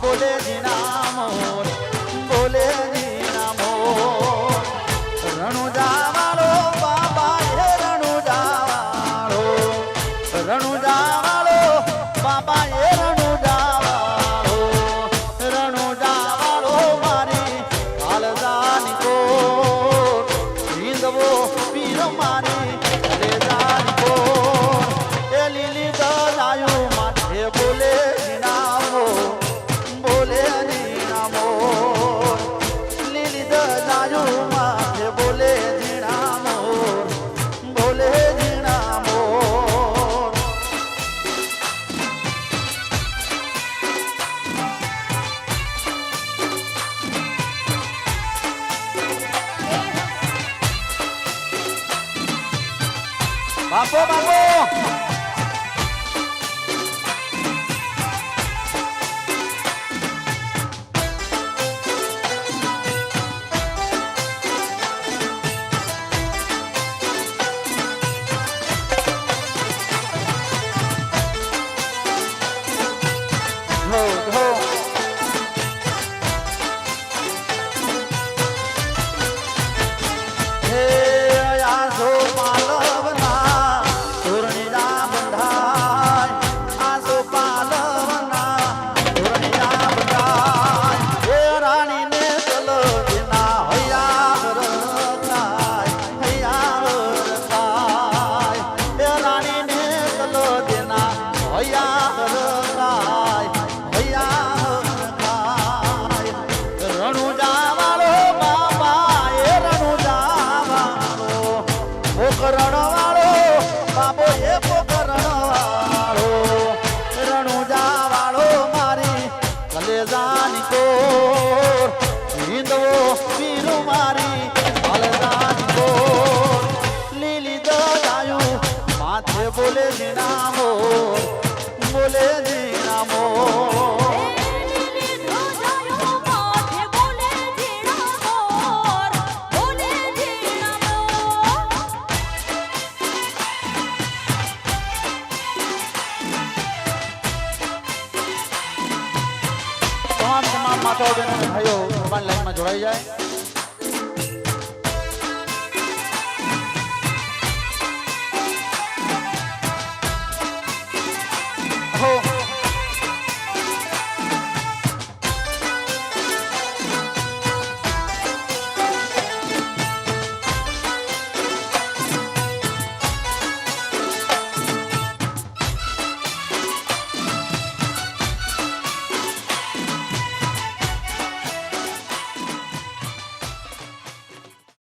બોલે જીણા મોર બોલે જીણા મોર રણુજા વાળો બાબા એ રણુજા વાળો બાબા એ રણુજા વાળો મારી હાલદાની કોર હિંદવો પીર મારી લેદાની કોર એ લીલી દલાયું માથે બોલે જીણા મોર બોલે જીણા મોર લીલી દલાયું માથે બોલે જીણા મોર બોલે જીણા મોર બાપો બાપો કલેજાની કોર હિંદવો પીર મારી હાલદાની કોર લીલી દલાયું માથે બોલે જીણા મોર બોલે જીણા મોર તમામ માતાઓ બહેનો ભાઈઓ મોબાઈલ લાઈનમાં જોડાઈ જાય।